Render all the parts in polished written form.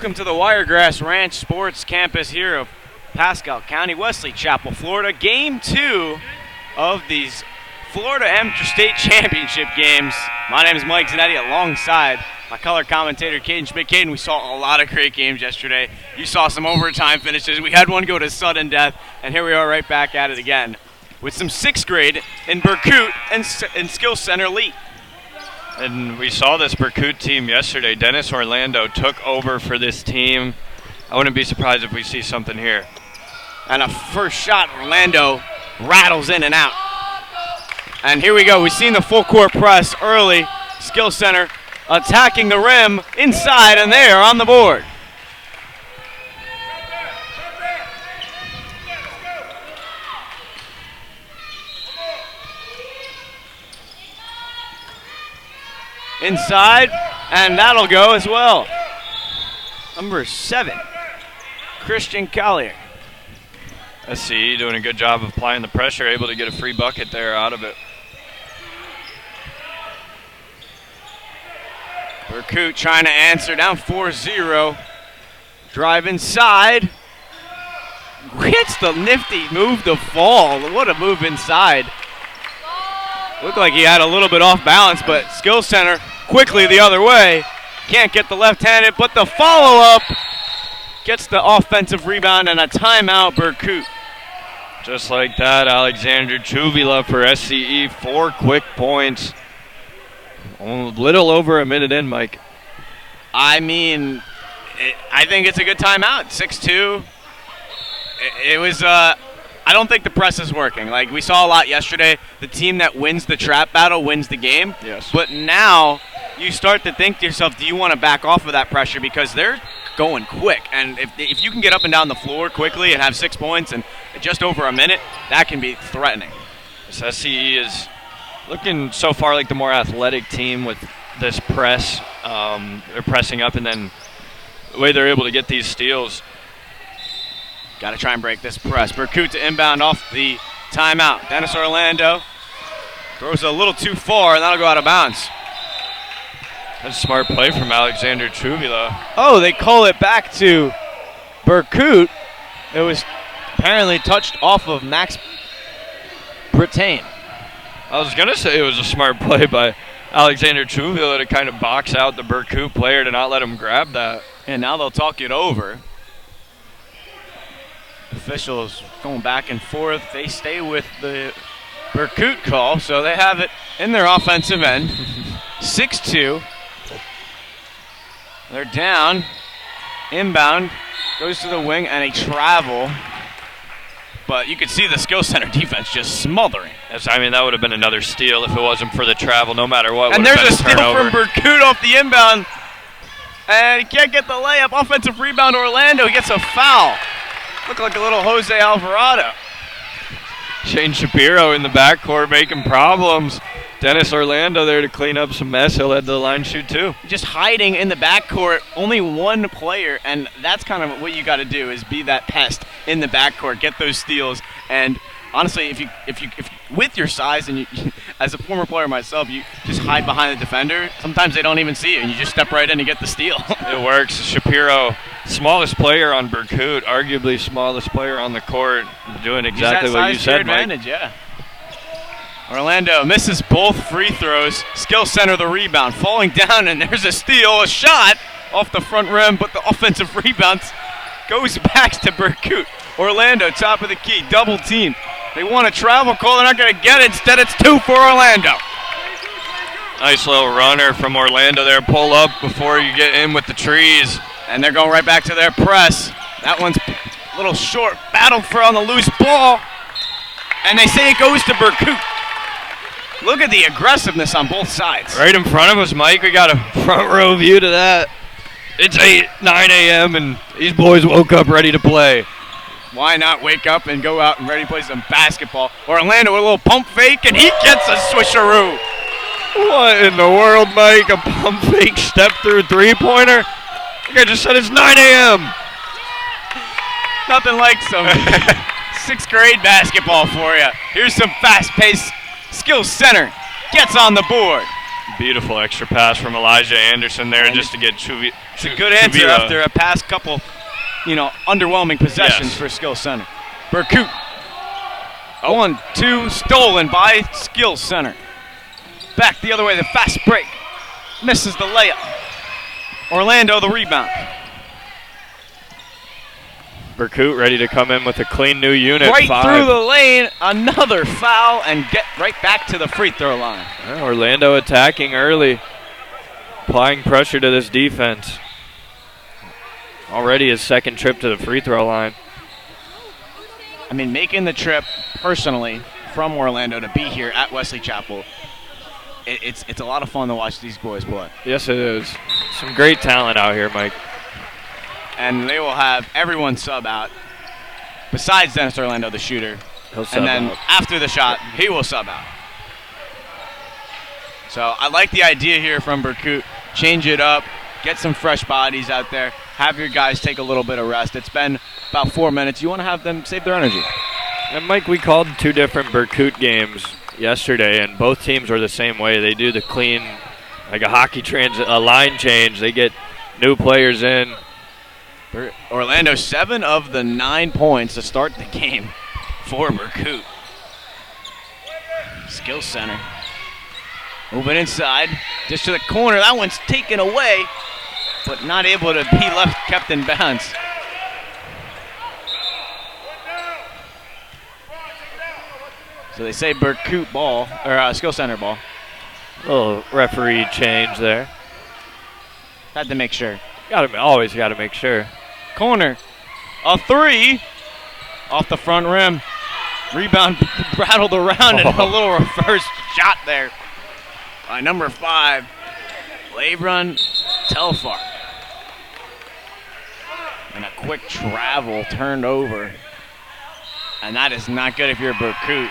Welcome to the Wiregrass Ranch Sports Campus here of Pasco County, Wesley Chapel, Florida. Game 2 of these Florida Amateur State Championship games. My name is Mike Zanetti alongside my color commentator, Caden Schmidt. Caden, we saw a lot of great games yesterday. You saw some overtime finishes. We had one go to sudden death, and here we are right back at it again with some 6th grade in Berkut and Skill Center Lee. And we saw this Berkut team yesterday. Dennis Orlando took over for this team. I wouldn't be surprised if we see something here. And a first shot, Orlando rattles in and out. And here we go. We've seen the full court press early. Skill Center attacking the rim inside, and they are on the board. Inside, and that'll go as well. Number 7, Christian Collier. SCE doing a good job of applying the pressure, able to get a free bucket there out of it. Berkut trying to answer, down 4-0. Drive inside. Gets the nifty move to fall. What a move inside. Looked like he had a little bit off balance, but Skill Center quickly the other way. Can't get the left-handed, but the follow-up gets the offensive rebound and a timeout, Berkut. Just like that, Alexander Chuvila for SCE, 4 quick points. A little over a minute in, Mike. I mean, I think it's a good timeout. 6-2. It was, I don't think the press is working. Like, we saw a lot yesterday. The team that wins the trap battle wins the game. Yes. But now you start to think to yourself, do you want to back off of that pressure? Because they're going quick. And if you can get up and down the floor quickly and have 6 points and just over a minute, that can be threatening. This SCE is looking so far like the more athletic team with this press. They're pressing up, and then the way they're able to get these steals. Got to try and break this press. Berkut to inbound off the timeout. Dennis Orlando throws a little too far, and that'll go out of bounds. That's a smart play from Alexander Chuvila. Oh, they call it back to Berkut. It was apparently touched off of Max Brittain. I was going to say it was a smart play by Alexander Chuvila to kind of box out the Berkut player to not let him grab that. And now they'll talk it over. Officials going back and forth. They stay with the Berkut call, so they have it in their offensive end. 6-2. They're down. Inbound. Goes to the wing and a travel. But you could see the Skill Center defense just smothering. Yes, I mean, that would have been another steal if it wasn't for the travel, no matter what. And there's a steal from Berkut off the inbound. And he can't get the layup. Offensive rebound, Orlando. He gets a foul. Looked like a little Jose Alvarado. Shane Shapiro in the backcourt making problems. Dennis Orlando there to clean up some mess. He'll head to the line shoot too. Just hiding in the backcourt, only one player, and that's kind of what you got to do is be that pest in the backcourt, get those steals. And honestly, if you with your size and you, as a former player myself, you just hide behind the defender. Sometimes they don't even see you, and you just step right in and get the steal. It works. Shapiro, smallest player on Berkut, arguably smallest player on the court, doing exactly what you said, Mike. Advantage, yeah. Orlando misses both free throws. Skill Center the rebound, falling down, and there's a steal, a shot off the front rim, but the offensive rebound goes back to Berkut. Orlando, top of the key, double team. They want a travel call, they're not going to get it. Instead, it's 2 for Orlando. Nice little runner from Orlando there. Pull up before you get in with the trees. And they're going right back to their press. That one's a little short. Battle for on the loose ball. And they say it goes to Berkut. Look at the aggressiveness on both sides. Right in front of us, Mike. We got a front row view to that. It's 9 a.m. and these boys woke up ready to play. Why not wake up and go out and ready to play some basketball? Orlando with a little pump fake, and he gets a swisheroo. What in the world, Mike? A pump fake step through three-pointer? I think I just said it's 9 a.m. Nothing like some 6th grade basketball for you. Here's some fast-paced. Skill Center gets on the board. Beautiful extra pass from Elijah Anderson there just to get Chuvi. It's a good answer after a past couple, underwhelming possessions for Skill Center. Berkut. 1-2, stolen by Skill Center. Back the other way, the fast break. Misses the layup. Orlando the rebound. Berkut ready to come in with a clean new unit. Right through the lane, another foul, and get right back to the free throw line. Orlando attacking early, applying pressure to this defense. Already his second trip to the free throw line. I mean, making the trip personally from Orlando to be here at Wesley Chapel, it's a lot of fun to watch these boys play. Yes, it is. Some great talent out here, Mike. And they will have everyone sub out, besides Dennis Orlando, the shooter. He'll sub and then out. after the shot, he will sub out. So I like the idea here from Berkut. Change it up, get some fresh bodies out there, have your guys take a little bit of rest. It's been about 4 minutes. You want to have them save their energy. And Mike, we called 2 different Berkut games yesterday, and both teams were the same way. They do the clean, like a hockey a line change. They get new players in. Orlando, 7 of the 9 points to start the game for Berkut. Skill Center. Moving inside, just to the corner. That one's taken away, but not able to be kept in bounds. So they say Berkut ball, or Skill Center ball. Little referee change there. Had to make sure. Always got to make sure. Corner, a 3 off the front rim. Rebound rattled around and a little reverse shot there by number 5, Lebron Telfar. And a quick travel turned over. And that is not good if you're Berkut.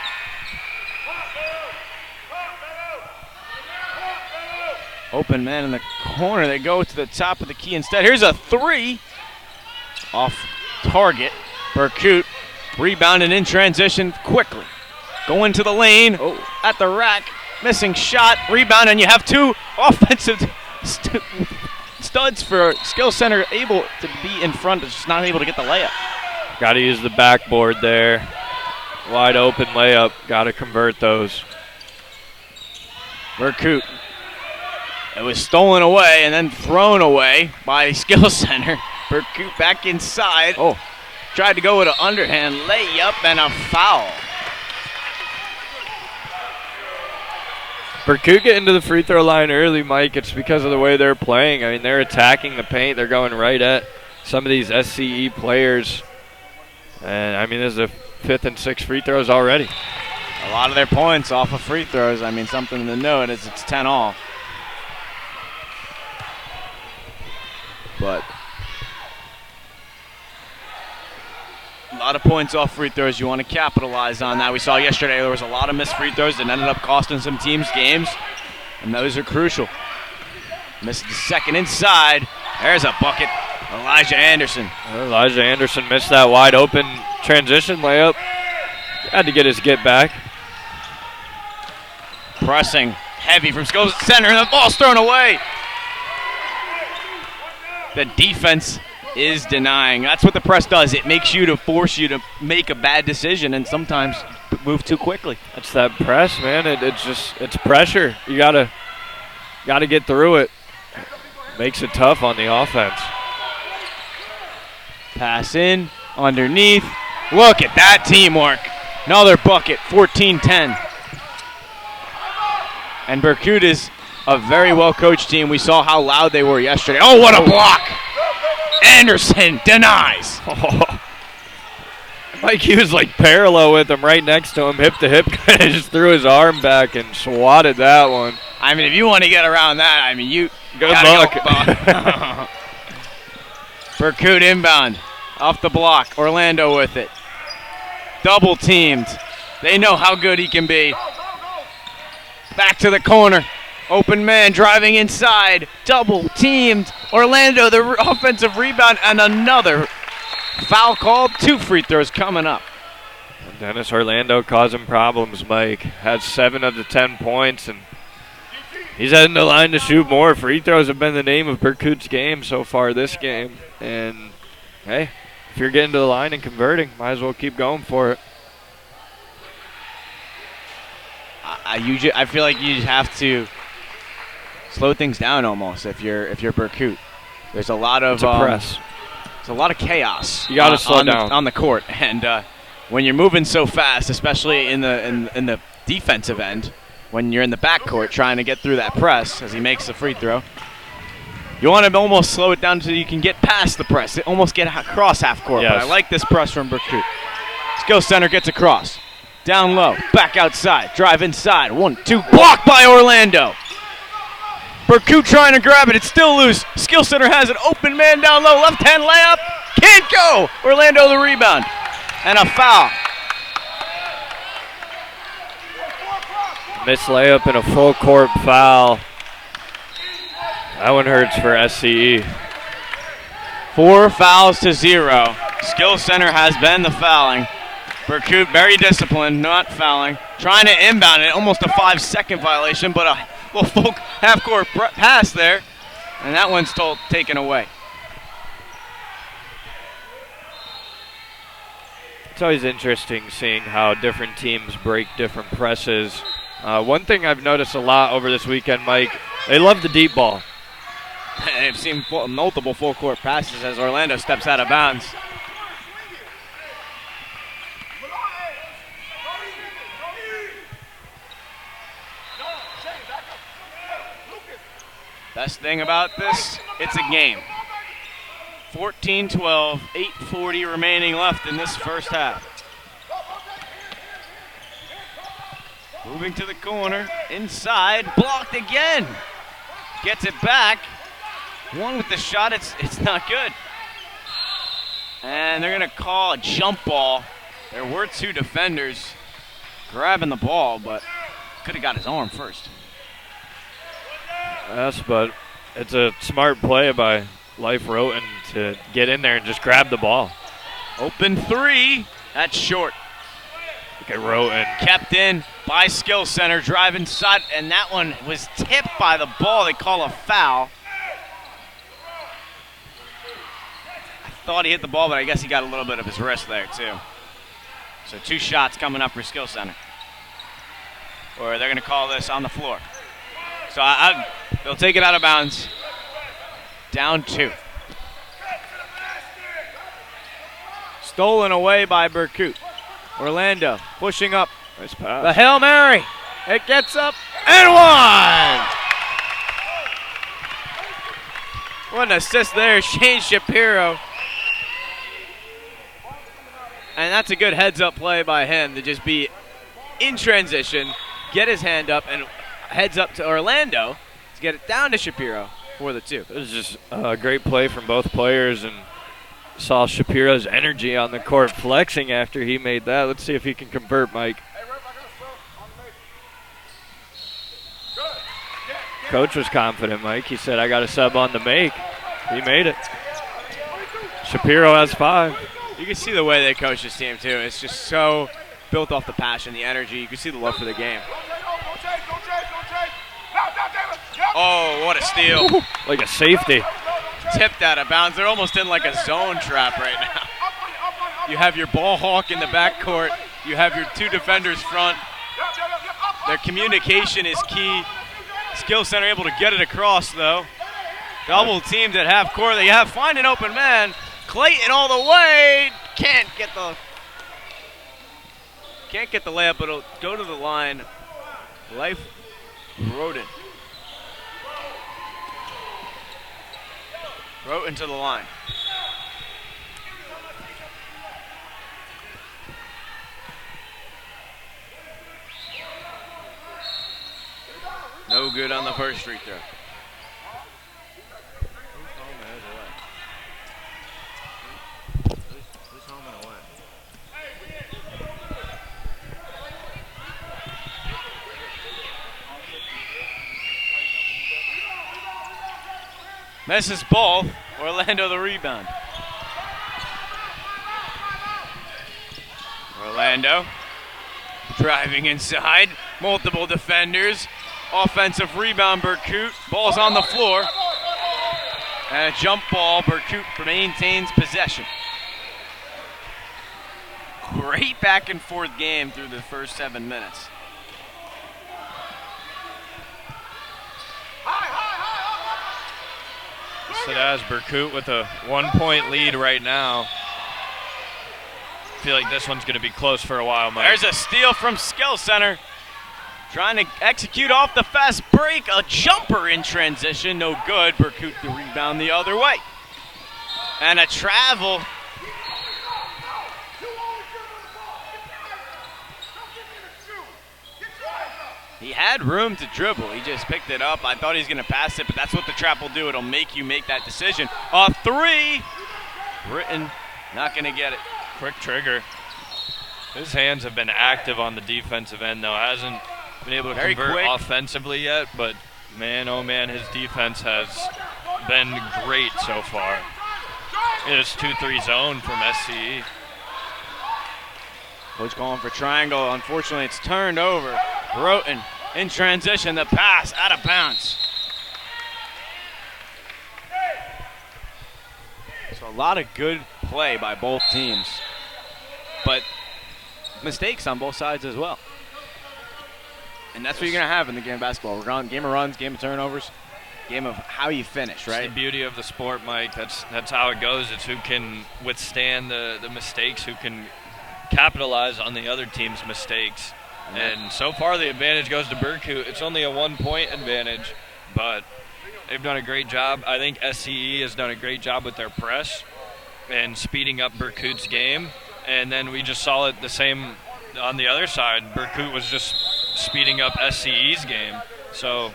Open man in the corner. They go to the top of the key instead. Here's a 3 off target. Berkut rebounding in transition quickly. Going to the lane at the rack. Missing shot. Rebound, and you have 2 offensive studs for Skill Center able to be in front, just not able to get the layup. Got to use the backboard there. Wide open layup. Got to convert those. Berkut. It was stolen away and then thrown away by Skill Center. Berkut back inside. Tried to go with an underhand layup and a foul. Berkut getting to the free throw line early, Mike. It's because of the way they're playing. I mean, they're attacking the paint. They're going right at some of these SCE players. And, I mean, this is the 5th and 6th free throws already. A lot of their points off of free throws. I mean, something to note is it's 10 all. But a lot of points off free throws. You want to capitalize on that. We saw yesterday there was a lot of missed free throws that ended up costing some teams games, and those are crucial. Missed the second inside. There's a bucket. Elijah Anderson. Elijah Anderson missed that wide open transition layup. Had to get his get back. Pressing heavy from Skill Center, and the ball's thrown away. The defense is denying. That's what the press does. It makes you to force you to make a bad decision and sometimes move too quickly. That's that press, man. It's pressure. You gotta get through it. Makes it tough on the offense. Pass in, underneath. Look at that teamwork. Another bucket, 14-10. And Berkut is a very well-coached team. We saw how loud they were yesterday. Oh, what a block! Anderson denies. Mike, he was like parallel with him, right next to him, hip to hip. Just threw his arm back and swatted that one. I mean, if you want to get around that, I mean, you good luck. Go. Berkut inbound, off the block. Orlando with it. Double teamed. They know how good he can be. Back to the corner. Open man driving inside. Double teamed. Orlando, the offensive rebound, and another foul called. 2 free throws coming up. Dennis Orlando causing problems, Mike. Had 7 of the 10 points, and He's heading to the line to shoot more. Free throws have been the name of Berkut's game so far this game. And, hey, if you're getting to the line and converting, might as well keep going for it. I feel like you just have to slow things down almost if you're Berkut. There's a lot of press. There's a lot of chaos. You got to slow down on the court, and when you're moving so fast, especially in the defensive end, when you're in the backcourt trying to get through that press as he makes the free throw, you want to almost slow it down so you can get past the press, almost get across half court. Yes. But I like this press from Berkut. Skill center gets across. Down low, back outside, drive inside, 1-2, blocked by Orlando. Berkut trying to grab it, it's still loose. Skill center has an open man down low, left hand layup, can't go. Orlando the rebound, and a foul. Missed layup and a full court foul. That one hurts for SCE. 4 fouls to 0. Skill center has been the fouling. Berkut very disciplined, not fouling. Trying to inbound it, almost a 5-second violation, but a little full half-court pass there, and that one's taken away. It's always interesting seeing how different teams break different presses. One thing I've noticed a lot over this weekend, Mike, they love the deep ball. I've seen multiple full-court passes as Orlando steps out of bounds. Best thing about this, it's a game. 14-12, 8:40 remaining left in this first half. Moving to the corner, inside, blocked again. Gets it back. One with the shot, it's not good. And they're going to call a jump ball. There were 2 defenders grabbing the ball, but could have got his arm first. Yes, but it's a smart play by Life Roten to get in there and just grab the ball. Open 3, that's short. Look at Roten. Kept in by Skill Center, drive inside, and that one was tipped by the ball. They call a foul. I thought he hit the ball, but I guess he got a little bit of his wrist there too. So 2 shots coming up for Skill Center. Or they're going to call this on the floor. So they'll take it out of bounds. Down 2. Stolen away by Berkut. Orlando pushing up. Nice pass. The Hail Mary. It gets up and one. What an assist there, Shane Shapiro. And that's a good heads-up play by him to just be in transition, get his hand up, and heads up to Orlando to get it down to Shapiro for the 2. It was just a great play from both players, and saw Shapiro's energy on the court flexing after he made that. Let's see if he can convert, Mike. Coach was confident, Mike. He said, I got a sub on the make. He made it. Shapiro has 5. You can see the way they coach this team, too. It's just so built off the passion, the energy. You can see the love for the game. Oh, what a steal. Like a safety. Tipped out of bounds. They're almost in like a zone trap right now. You have your ball hawk in the backcourt. You have your 2 defenders front. Their communication is key. Skill Center able to get it across, though. Double teamed at half court. They find an open man. Clayton all the way. Can't get the layup, but it'll go to the line. Life Roten. Roten to the line. No good on the first free throw. Who's home and away? Misses ball. Orlando the rebound. Orlando driving inside. Multiple defenders. Offensive rebound, Berkut. Ball's on the floor. And a jump ball, Berkut maintains possession. Great back and forth game through the first 7 minutes. So that has Berkut with a 1-point lead right now. I feel like this one's going to be close for a while, Mike. There's a steal from Skill Center. Trying to execute off the fast break. A jumper in transition. No good. Berkut the rebound the other way. And a travel. He had room to dribble. He just picked it up. I thought he was going to pass it, but that's what the trap will do. It'll make you make that decision. A three. Britton not going to get it. Quick trigger. His hands have been active on the defensive end, though. Hasn't been able to convert offensively yet, but man, oh man, his defense has been great so far. It is 2-3 zone from SCE. Coach calling for triangle. Unfortunately, it's turned over. Broughton in transition. The pass out of bounds. So a lot of good play by both teams, but mistakes on both sides as well. And that's what you're going to have in the game of basketball. We're going game of runs, game of turnovers, game of how you finish, right? It's the beauty of the sport, Mike. That's how it goes. It's who can withstand the mistakes, who can capitalize on the other team's mistakes. And so far the advantage goes to Berkut. It's only a 1-point advantage, but they've done a great job. I think SCE has done a great job with their press and speeding up Berkut's game. And then we just saw it the same on the other side. Berkut was just speeding up SCE's game. So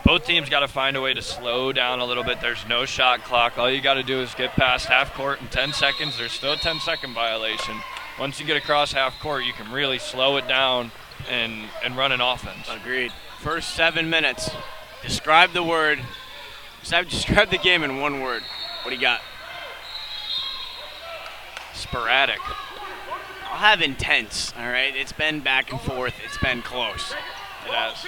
both teams got to find a way to slow down a little bit. There's no shot clock. All you got to do is get past half court in 10 seconds. There's still a 10-second violation. Once you get across half court, you can really slow it down and run an offense. Agreed. First 7 minutes. Describe the word. Describe the game in one word. What do you got? Sporadic. I'll have intense, all right? It's been back and forth. It's been close. It has.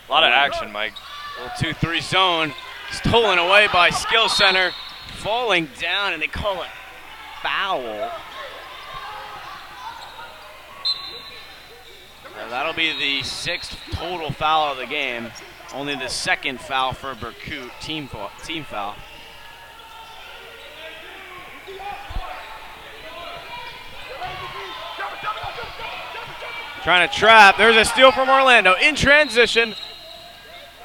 A lot of action, Mike. Little 2-3 zone. Stolen away by Skill Center. Falling down, and they call it foul. So that'll be the 6th total foul of the game. Only the 2nd foul for Berkut, team foul. Trying to trap. There's a steal from Orlando in transition.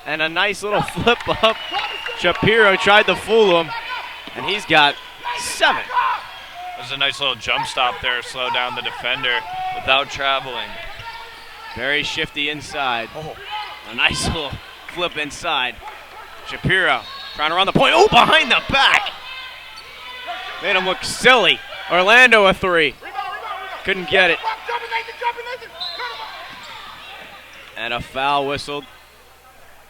And a nice little flip up. Shapiro tried to fool him. And he's got 7. There's a nice little jump stop there, slow down the defender without traveling. Very shifty inside. Oh, a nice little flip inside. Shapiro trying to run the point. Oh, behind the back. Made him look silly. Orlando a 3. Couldn't get it. And a foul whistled.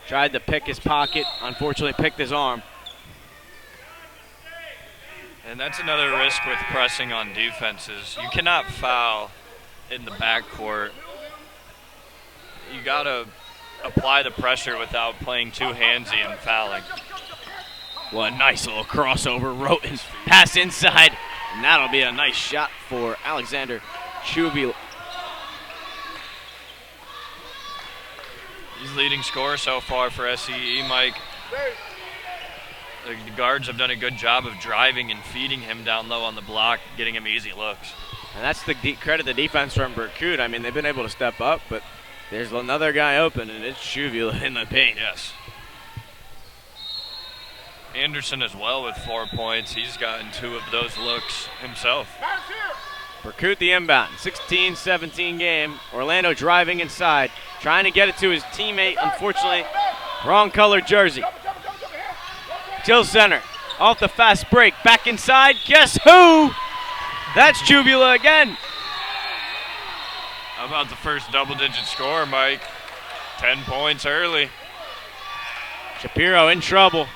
Tried to pick his pocket. Unfortunately picked his arm. And that's another risk with pressing on defenses. You cannot foul in the backcourt. You got to apply the pressure without playing too handsy and fouling. What a nice little crossover. Roten pass inside. And that'll be a nice shot for Alexander Chubila. He's leading scorer so far for SCE, Mike. The guards have done a good job of driving and feeding him down low on the block, getting him easy looks. And that's the credit the defense from Berkut. I mean, they've been able to step up, but there's another guy open, and it's Chuvila in the paint. Yes. Anderson as well with 4 points. He's gotten 2 of those looks himself. Berkut the inbound. 16-17 game. Orlando driving inside. Trying to get it to his teammate. Unfortunately, wrong colored jersey. Till center. Off the fast break. Back inside. Guess who? That's Chubila again. How about the first double-digit score, Mike? 10 points early. Shapiro in trouble.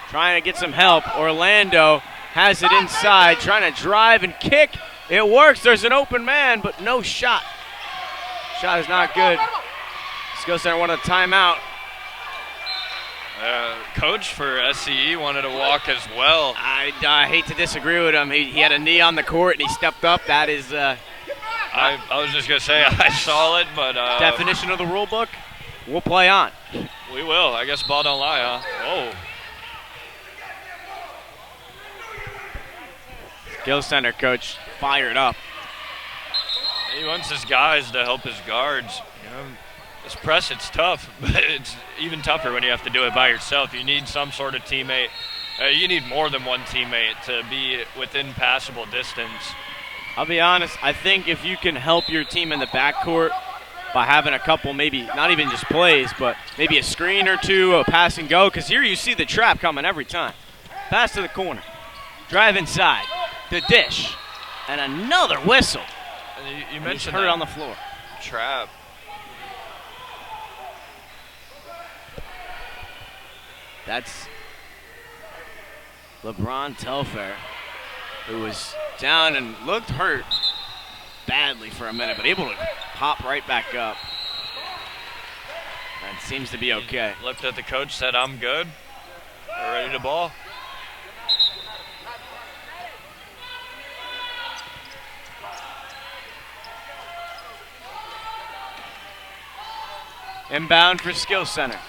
Trying to get some help. Orlando has it inside. Trying to drive and kick. It works. There's an open man, but no shot. Shot is not good. Skill Center wanted a timeout. Coach for SCE wanted to walk as well. I hate to disagree with him. He had a knee on the court and he stepped up. That is I was just going to say I saw it, but definition of the rule book. We'll play on. We will. I guess ball don't lie, huh? Oh. Skill Center coach fired up. He wants his guys to help his guards. You know, this press, it's tough, but it's even tougher when you have to do it by yourself. You need some sort of teammate. You need more than one teammate to be within passable distance. I'll be honest, I think if you can help your team in the backcourt by having a couple, maybe not even just plays, but maybe a screen or two, a pass and go, because here you see the trap coming every time. Pass to the corner, drive inside, the dish, and another whistle. And you mentioned hurt it on the floor. Trap. That's LeBron Telfair, who was down and looked hurt badly for a minute, but able to pop right back up. And seems to be okay. He looked at the coach, said, "I'm good. We're ready to ball." Inbound for Skill Center.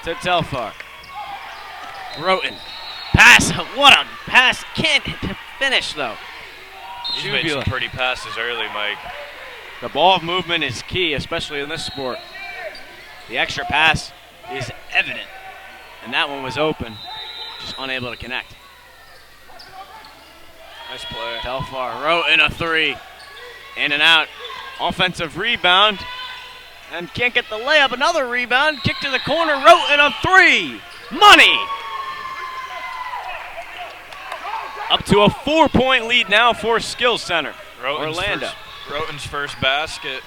To Telfar. Roten. Pass. What a pass. Can't finish, though. He's made some pretty passes early, Mike. The ball movement is key, especially in this sport. The extra pass is evident. And that one was open. Just unable to connect. Nice play. Telfar. Roten a three. In and out. Offensive rebound. And can't get the layup. Another rebound. Kick to the corner. Roten a three. Money. Up to a 4-point lead now for Skill Center. Orlando. Roten's first basket.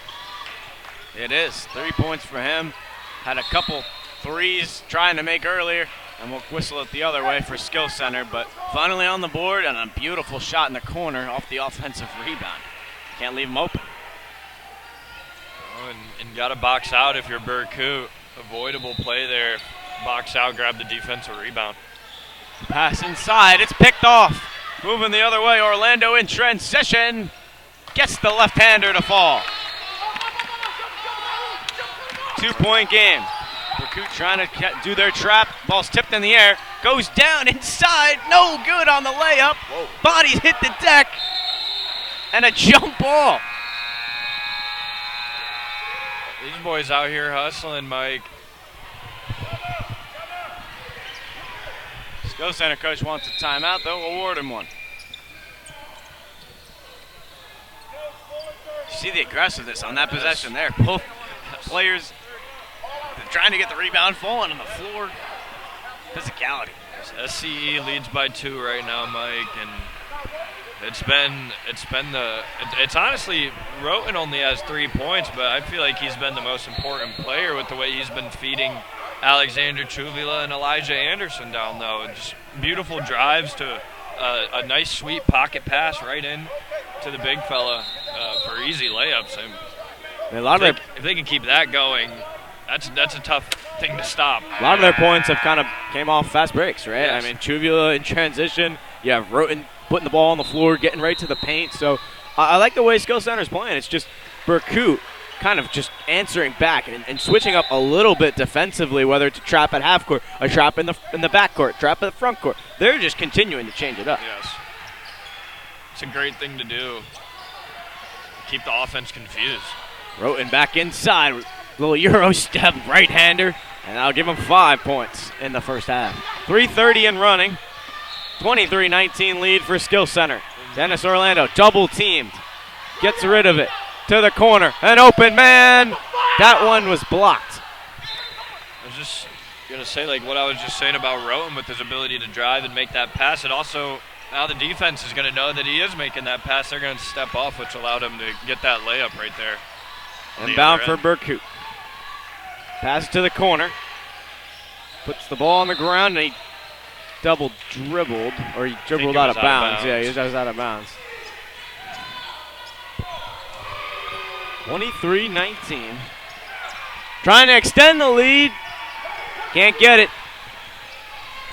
It is. 3 points for him. Had a couple threes trying to make earlier. And we'll whistle it the other way for Skill Center. But finally on the board and a beautiful shot in the corner off the offensive rebound. Can't leave him open. And got to box out if you're Berkut. Avoidable play there. Box out, grab the defensive rebound. Pass inside. It's picked off. Moving the other way. Orlando in transition. Gets the left-hander to fall. 2-point game. Berkut trying to do their trap. Ball's tipped in the air. Goes down inside. No good on the layup. Whoa. Bodies hit the deck. And a jump ball. These boys out here hustling, Mike. Skill Center coach wants a timeout, though. We'll award him one. You see the aggressiveness on that possession there. Both players trying to get the rebound, falling on the floor. Physicality. SCE leads by 2 right now, Mike, and it's honestly, Roten only has 3 points, but I feel like he's been the most important player with the way he's been feeding Alexander Chuvila and Elijah Anderson down low. Just beautiful drives to a nice sweet pocket pass right in to the big fella for easy layups. And if they can keep that going, that's a tough thing to stop. A lot of their points have kind of came off fast breaks, right? Yes. I mean, Chuvila in transition. You have Roten putting the ball on the floor, getting right to the paint. So I like the way Skill Center's playing. It's just Berkut kind of just answering back and switching up a little bit defensively, whether it's a trap at half court, a trap in the back court, trap at the front court. They're just continuing to change it up. Yes. It's a great thing to do. Keep the offense confused. Roten back inside. Little Euro step right-hander. And I'll give him 5 points in the first half. 3:30 and running. 23-19 lead for Skill Center. Dennis Orlando double teamed. Gets rid of it. To the corner. An open man. That one was blocked. I was just going to say, like what I was just saying about Roten with his ability to drive and make that pass. It also, now the defense is going to know that he is making that pass. They're going to step off, which allowed him to get that layup right there. Inbound for Berkut. Pass to the corner. Puts the ball on the ground and he double dribbled, or he dribbled out of bounds. Yeah, he was out of bounds. 23-19. Trying to extend the lead. Can't get it.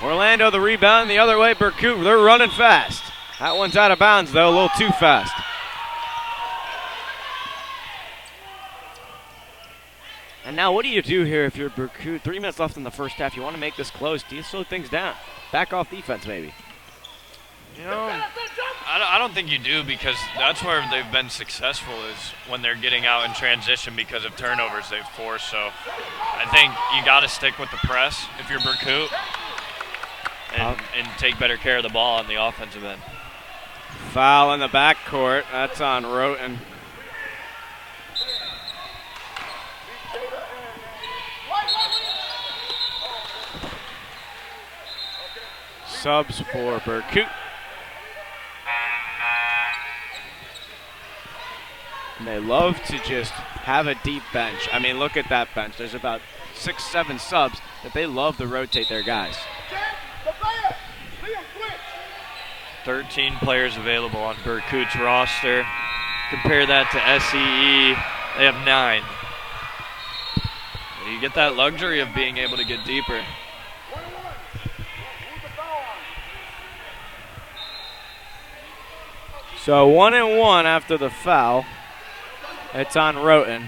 Orlando the rebound the other way. Berkut, they're running fast. That one's out of bounds, though, a little too fast. And now what do you do here if you're Berkut? 3 minutes left in the first half. You want to make this close. Do you slow things down? Back off defense, maybe. You know, I don't think you do, because that's where they've been successful, is when they're getting out in transition because of turnovers they've forced. So I think you got to stick with the press if you're Berkut and take better care of the ball on the offensive end. Foul in the backcourt. That's on Roten. Subs for Berkut. And they love to just have a deep bench. I mean, look at that bench. There's about 6, 7 subs that they love to rotate their guys. 13 players available on Berkut's roster. Compare that to SCE, they have 9. You get that luxury of being able to get deeper. So 1-1 after the foul. It's on Roten.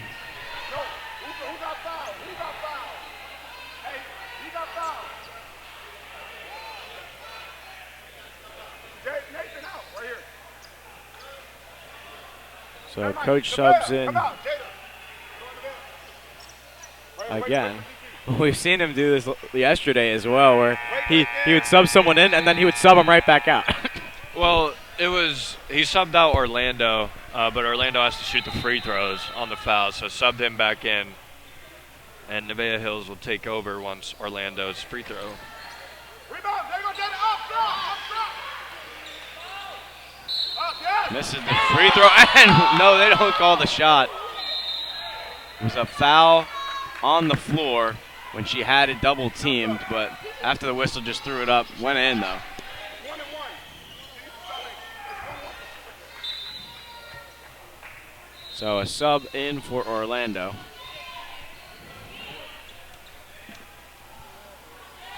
So coach subs in again. We've seen him do this yesterday as well, where he would sub someone in and then he would sub them right back out. Well, he subbed out Orlando, but Orlando has to shoot the free throws on the foul, so subbed him back in. And Nevaeh Hills will take over once Orlando's free throw. Misses the free throw, and no, they don't call the shot. It was a foul on the floor when she had it double teamed, but after the whistle just threw it up, went in though. So a sub in for Orlando.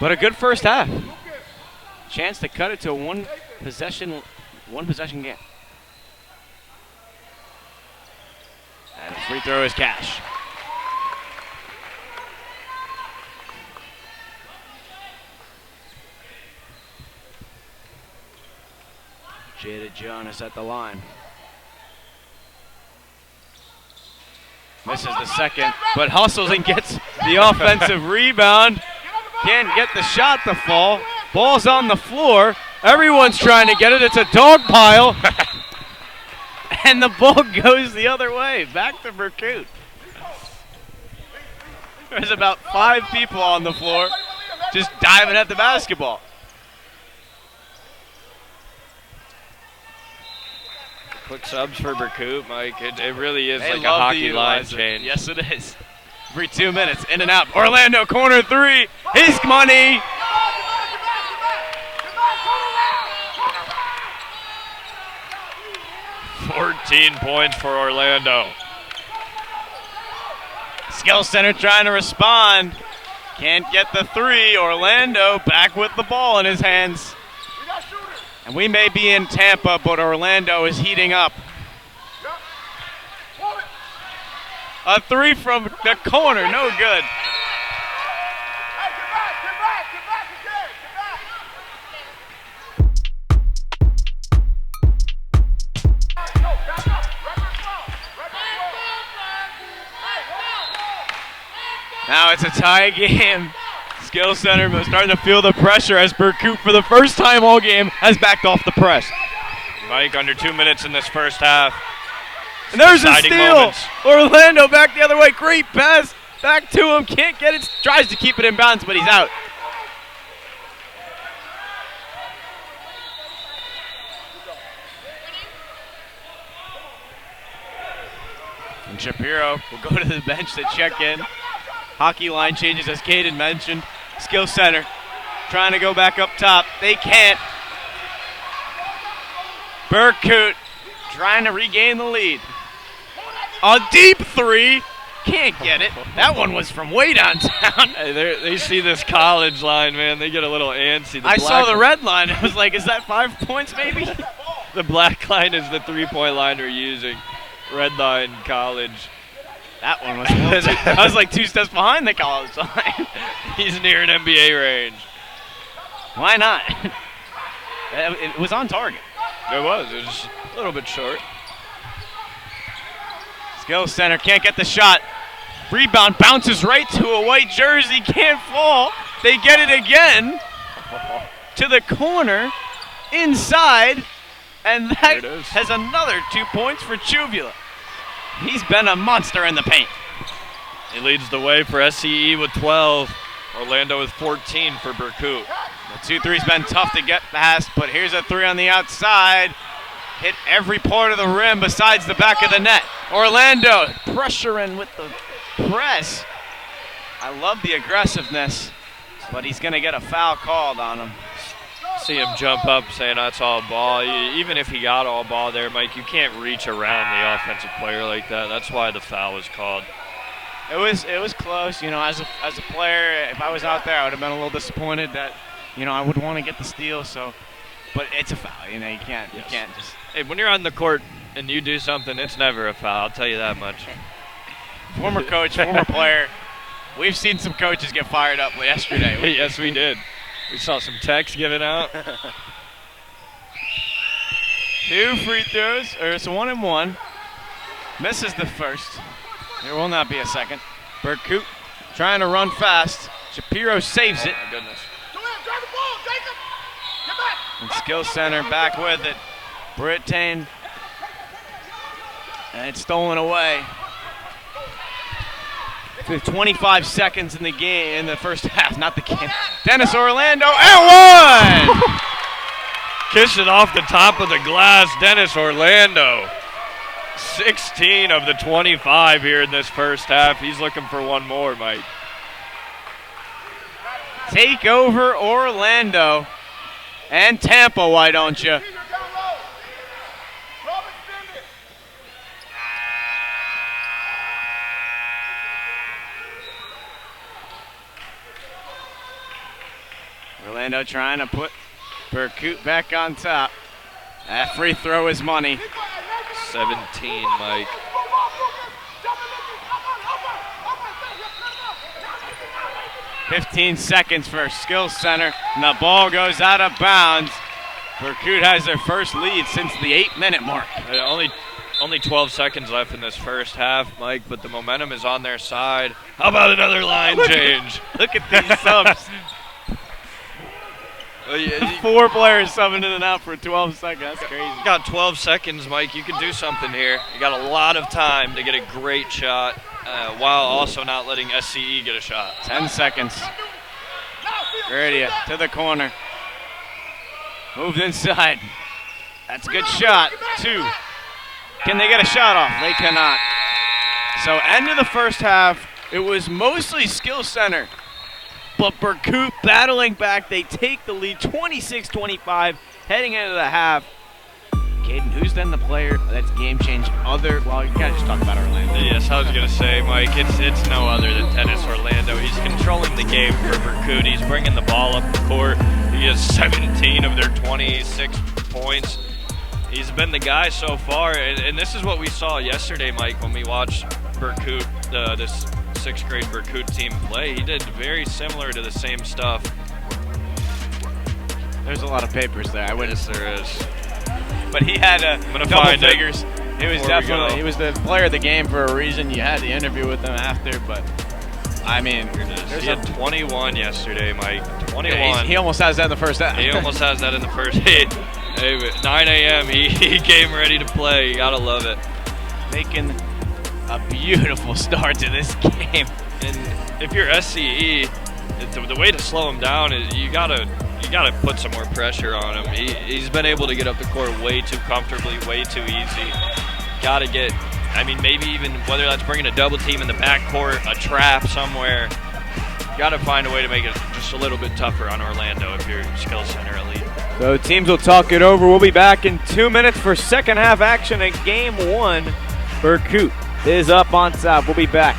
But a good first half. Chance to cut it to a one possession game. And the free throw is cash. Jada Jonas at the line. Misses the second, but hustles and gets the offensive rebound. Can't get the shot to fall. Ball's on the floor. Everyone's trying to get it. It's a dog pile. And the ball goes the other way, back to Berkut. There's about 5 people on the floor just diving at the basketball. Quick subs for Berkut, Mike. It really is like a hockey line change. Yes, it is. Every 2 minutes, in and out. Orlando, corner 3. His money. $14 points for Orlando. Skill Center trying to respond. Can't get the 3. Orlando back with the ball in his hands. And we may be in Tampa, but Orlando is heating up. A 3 from the corner, no good. Now it's a tie game. Skill Center but starting to feel the pressure as Berkut, for the first time all game, has backed off the press. Mike, under 2 minutes in this first half. And there's a steal. Moments. Orlando back the other way. Great pass. Back to him. Can't get it. Tries to keep it in bounds, but he's out. And Shapiro will go to the bench to check in. Hockey line changes, as Caden mentioned. Skill Center trying to go back up top. They can't. Berkut trying to regain the lead. A deep 3. Can't get it. That one was from way downtown. Hey, they see this college line, man. They get a little antsy. I saw the red line. I was like, is that 5 points maybe? The black line is the 3-point line we're using. Red line, college. That one was I was like 2 steps behind the college line. He's near an NBA range. Why not? It was on target. It was just a little bit short. Skills Center can't get the shot. Rebound bounces right to a white jersey. Can't fall. They get it again to the corner inside. And that has another 2 points for Chuvula. He's been a monster in the paint. He leads the way for SCE with 12. Orlando with 14 for Berkut. The 2-3's been tough to get past, but here's a 3 on the outside. Hit every part of the rim besides the back of the net. Orlando pressuring with the press. I love the aggressiveness, but he's going to get a foul called on him. See him jump up saying that's all ball. Even if he got all ball there, Mike, you can't reach around the offensive player like that. That's why the foul was called. It was close. You know, as a player, if I was out there, I would have been a little disappointed that, you know, I would want to get the steal. So, but it's a foul. You know, you can't just. Hey, when you're on the court and you do something, it's never a foul. I'll tell you that much. Former coach, former player. We've seen some coaches get fired up yesterday. Yes, we did. We saw some texts given out. 2 free throws, or it's a 1 and 1. Misses the first. There will not be a second. Berkut trying to run fast. Shapiro saves it. Oh, my goodness. And Skills Center back with it. Brittain. And it's stolen away. 25 seconds in the game, in the first half, not the game. Dennis Orlando, and 1! Kiss it off the top of the glass, Dennis Orlando. 16 of the 25 here in this first half. He's looking for one more, Mike. Take over Orlando and Tampa, why don't you? Orlando trying to put Berkut back on top. That free throw is money. 17, Mike. "15 seconds for Skills Center, and the ball goes out of bounds. Berkut has their first lead since the 8-minute mark. Only 12 seconds left in this first half, Mike, but the momentum is on their side. How about another line change? Look at these subs. 4 players subbing in and out for 12 seconds. That's crazy. You got 12 seconds, Mike. You can do something here. You got a lot of time to get a great shot while also not letting SCE get a shot. 10 seconds. Gradia to the corner. Moved inside. That's a good shot. 2. Can they get a shot off? They cannot. So end of the first half, it was mostly Skills Center. But Berkut battling back. They take the lead 26-25 heading into the half. Caden, who's then the player that's game changed other? Well, you gotta just talk about Orlando. Yes, I was gonna say, Mike, it's no other than Dennis Orlando. He's controlling the game for Berkut. He's bringing the ball up the court. He has 17 of their 26 points. He's been the guy so far, and this is what we saw yesterday, Mike, when we watched Berkut, this 6th grade Berkut team play. He did very similar to the same stuff. There's a lot of papers there. Yes, there is. But he had double figures. He was the player of the game for a reason. You had the interview with him after, but I mean, he had 21 yesterday, Mike. 21. Yeah, he almost has that in the first half. He almost has that in the first. Hey, 9 a.m. He came ready to play. You gotta love it. Making a beautiful start to this game. And if you're SCE, the way to slow him down is you gotta put some more pressure on him. He's been able to get up the court way too comfortably, way too easy. Gotta get, maybe even whether that's bringing a double team in the backcourt, a trap somewhere. Gotta find a way to make it just a little bit tougher on Orlando if you're Skills Center elite. So teams will talk it over. We'll be back in 2 minutes for second half action at game 1. Berkut is up on top. We'll be back.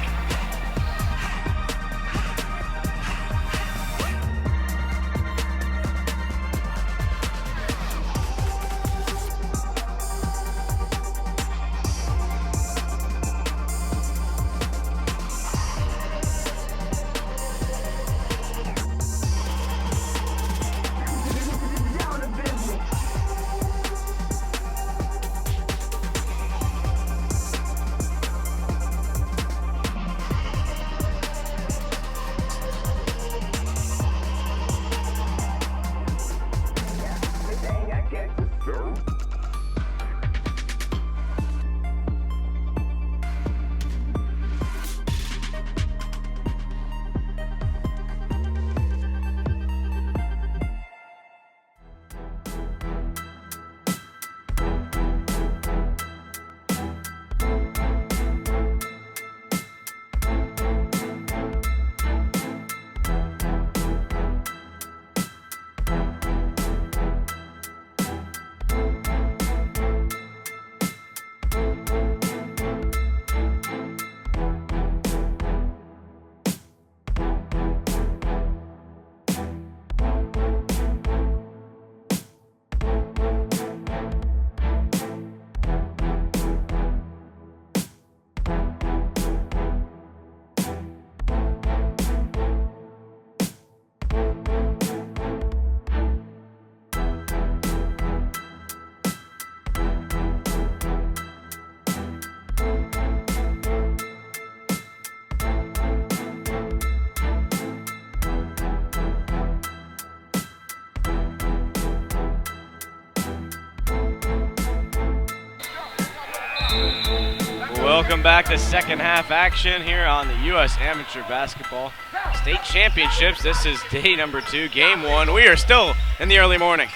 Welcome back to second half action here on the U.S. Amateur Basketball State Championships. This is day number 2, game 1. We are still in the early morning.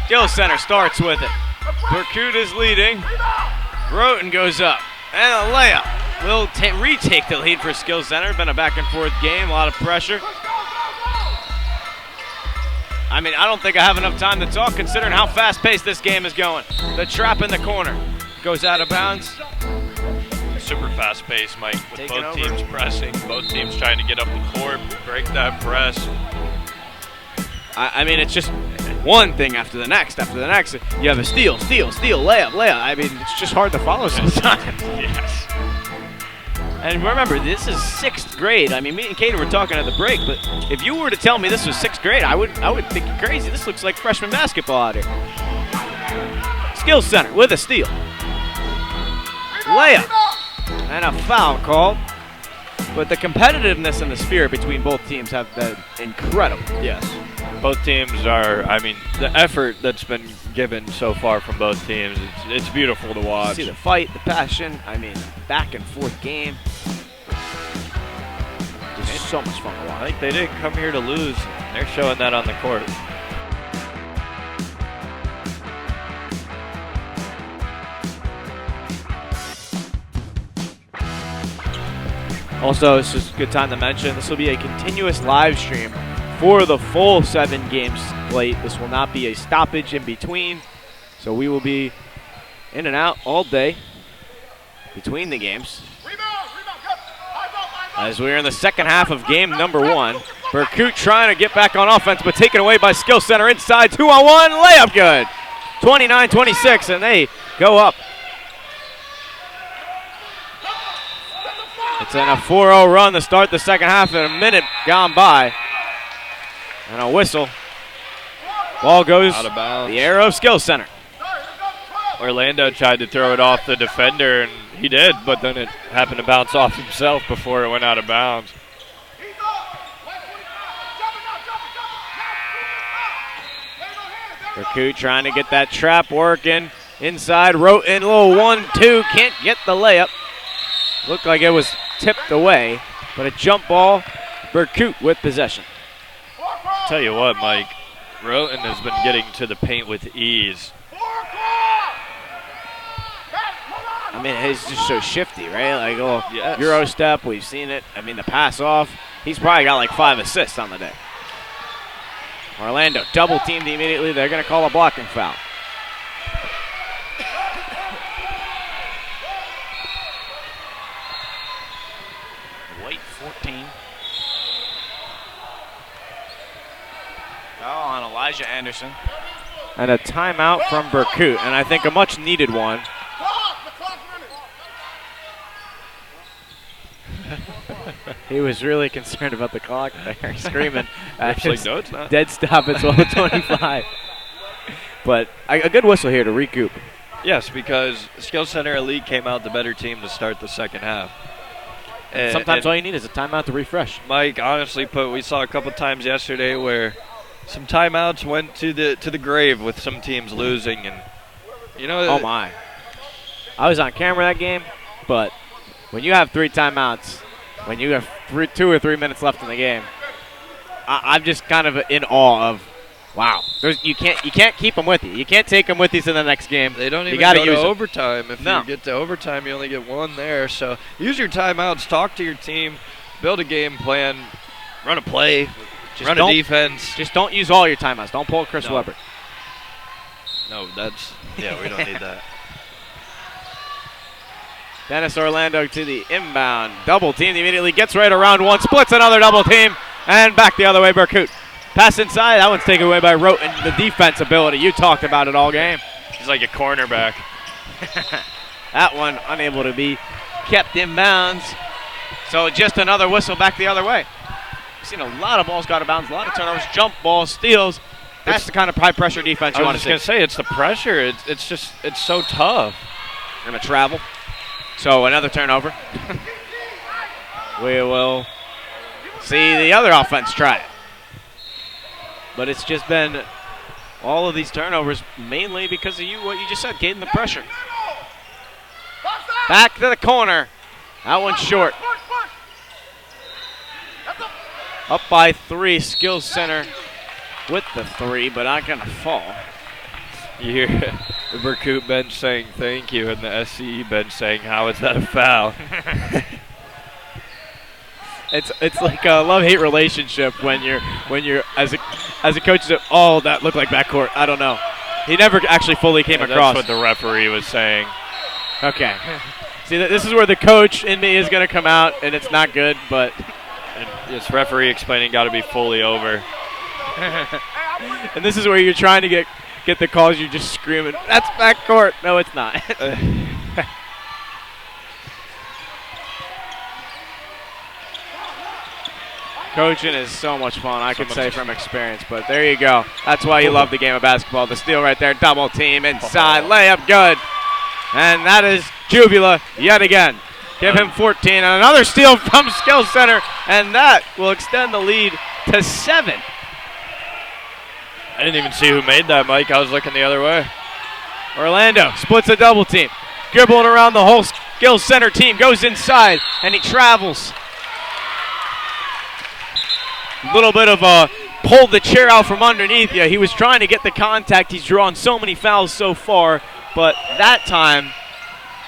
Skills Center starts with it. Berkut is leading. Roten goes up. And a layup will retake the lead for Skills Center. Been a back and forth game, a lot of pressure. I mean, I don't think I have enough time to talk considering how fast-paced this game is going. The trap in the corner goes out of bounds. Super fast-paced, Mike, with Taking both over. teams pressing, both teams trying to get up the court, break that press. I mean, it's just one thing after the next. You have a steal, layup. I mean, it's just hard to follow sometimes. Yes. And remember, this is 6th grade. I mean, me and Katie were talking at the break, but if you were to tell me this was 6th grade, I would think you're crazy. This looks like freshman basketball out here. Skills Center with a steal. Layup. And a foul called. But the competitiveness and the spirit between both teams have been incredible. Yes. Both teams are, I mean, the effort that's been given so far from both teams, it's beautiful to watch. See the fight, the passion. I mean, back and forth game. Just so much fun to I watch. think they didn't come here to lose. They're showing that on the court. Also, it's just a good time to mention, this will be a continuous live stream for the full 7 games slate. This will not be a stoppage in between. So we will be in and out all day between the games. As we're in the second half of game number 1. Berkut trying to get back on offense, but taken away by Skills Center inside. 2-on-1, layup good. 29-26, and they go up. It's in a 4-0 run to start the second half, and a minute gone by. And a whistle. Ball goes Out of bounds. the arrow of Skills Center. Orlando tried to throw it off the defender, and he did, but then it happened to bounce off himself before it went out of bounds. Berkut trying to get that trap working. Inside, Roten, little 1-2, can't get the layup. Looked like it was tipped away, but a jump ball. Berkut with possession. Tell you what, Mike, Roten has been getting to the paint with ease. I mean, he's just so shifty, right? Like, oh, Yes. Euro step, we've seen it. I mean, the pass off. He's probably got like 5 assists on the day. Orlando double teamed immediately. They're going to call a blocking foul. White 14. Foul on Elijah Anderson. And a timeout from Berkut, and I think a much needed one. He was really concerned about the clock there, screaming. It's like, no, it's not. Dead stop at 12:25. But a good whistle here to recoup. Yes, because Skills Center Elite came out the better team to start the second half. Sometimes all you need is a timeout to refresh. Mike, honestly put, we saw a couple times yesterday where some timeouts went to the grave with some teams losing, and you know. Oh my! I was on camera that game, but when you have 3 timeouts, when you have 2 or 3 minutes left in the game, I'm just kind of in awe of. Wow, you can't keep them with you. You can't take them with you to the next game. They don't even gotta go to use 'em. overtime. If No. you get to overtime, you only get 1 there. So use your timeouts, talk to your team, build a game plan, run a play, run a defense. Just don't use all your timeouts. Don't pull a Chris No. Webber. No, we don't need that. Dennis Orlando to the inbound. Double team immediately, gets right around one, splits another double team, and back the other way, Berkut. Pass inside, that one's taken away by Roten. The defense ability, you talked about it all game. He's like a cornerback. That one unable to be kept in bounds. So just another whistle back the other way. We've seen a lot of balls go out of bounds, a lot of turnovers, jump balls, steals. That's the kind of high pressure defense you I want was to just see. going to say, it's the pressure. It's so tough. Going to travel. So another turnover. We will see the other offense try it. But it's just been all of these turnovers mainly because of what you just said, getting the pressure. Back to the corner. That one's short. Up by 3, Skills Center with the 3, but not going to fall. You hear the Berkut bench saying thank you and the SCE bench saying, how is that a foul? It's like a love-hate relationship when you're as a coach. Oh, that looked like backcourt. I don't know. He never actually fully came across. That's what the referee was saying. Okay. See, this is where the coach in me is going to come out, and it's not good. But this referee explaining got to be fully over. And this is where you're trying to get the calls. You're just screaming, "That's backcourt." No, it's not. Coaching is so much fun, I could say from experience, but there you go. That's why you love the game of basketball. The steal right there, double team inside, layup good. And that is Juvila yet again. Give him 14, and another steal from Skills Center, and that will extend the lead to 7. I didn't even see who made that, Mike. I was looking the other way. Orlando splits a double team. Dribbling around the whole Skills Center team, goes inside, and he travels. Little bit of a pulled the chair out from underneath you. He was trying to get the contact. He's drawn so many fouls so far, but that time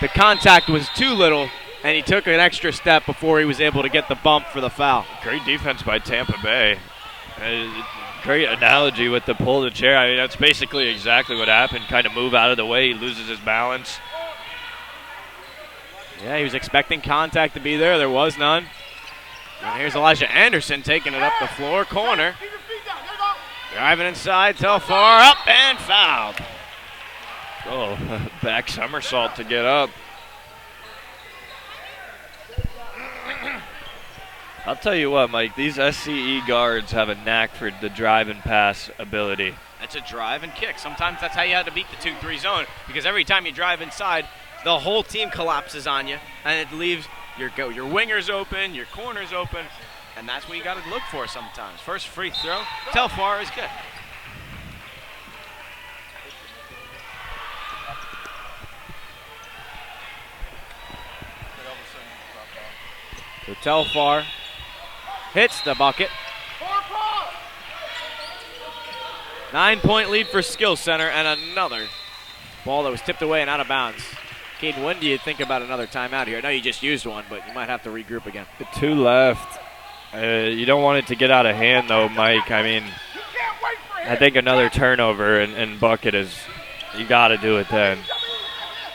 the contact was too little, and he took an extra step before he was able to get the bump for the foul. Great defense by Tampa Bay. Great analogy with the pull the chair. I mean, that's basically exactly what happened. Kind of move out of the way. He loses his balance. Yeah, he was expecting contact to be there. There was none. And here's Elijah Anderson taking it up the floor, corner. Driving inside, Telfar up and fouled. Oh, back somersault to get up. I'll tell you what, Mike, these SCE guards have a knack for the drive and pass ability. That's a drive and kick. Sometimes that's how you had to beat the 2-3 zone, because every time you drive inside, the whole team collapses on you, and it leaves your wingers open, your corners open, and that's what you got to look for sometimes. First free throw, Telfar is good. So Telfar hits the bucket. 9-point lead for Skills Center, and another ball that was tipped away and out of bounds. Caden, when do you think about another timeout here? I know you just used one, but you might have to regroup again. 2 left. You don't want it to get out of hand, though, Mike. I mean, I think another turnover and bucket is, you got to do it then.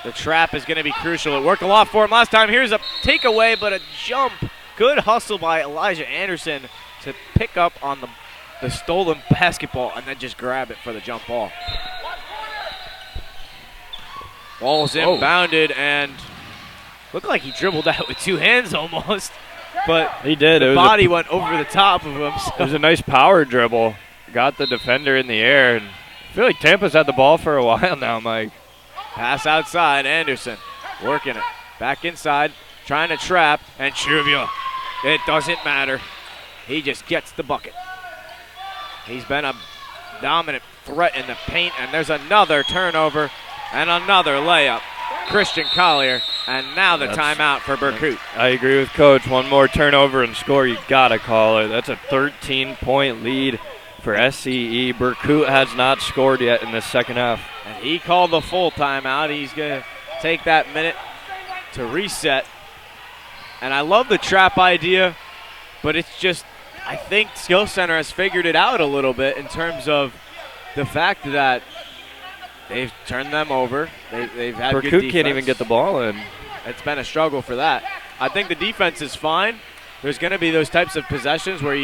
The trap is going to be crucial. It worked a lot for him last time. Here's a takeaway, but a jump. Good hustle by Elijah Anderson to pick up on the stolen basketball and then just grab it for the jump ball. Ball's inbounded and looked like he dribbled that with 2 hands almost. But he did. The body went over the top of him. So. It was a nice power dribble. Got the defender in the air. And I feel like Tampa's had the ball for a while now, Mike. Pass outside, Anderson working it. Back inside, trying to trap, and Chuvia. It doesn't matter. He just gets the bucket. He's been a dominant threat in the paint, and there's another turnover and another layup. Christian Collier, and now the timeout for Berkut. I agree with Coach. One more turnover and score, you got to call it. That's a 13-point lead for SCE. Berkut has not scored yet in the second half. And he called the full timeout. He's going to take that minute to reset. And I love the trap idea, but it's just, I think Skills Center has figured it out a little bit in terms of the fact that they've turned them over. They've had good defense. Berkut can't even get the ball in. It's been a struggle for that. I think the defense is fine. There's going to be those types of possessions where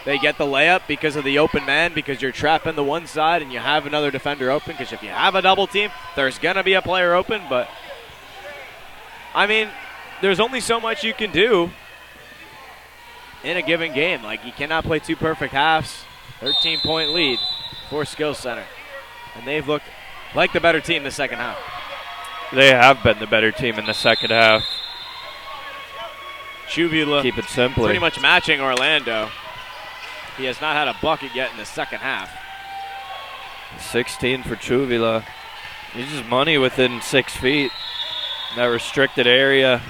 they get the layup because of the open man, because you're trapping the one side and you have another defender open, because if you have a double team, there's going to be a player open. But, I mean, there's only so much you can do in a given game. Like, you cannot play 2 perfect halves. 13-point lead for Skills Center. And they've looked like the better team the second half. They have been the better team in the second half. Chuvila, keep it simple. Pretty much matching Orlando. He has not had a bucket yet in the second half. 16 for Chuvila. He's just money within 6 feet. that restricted area.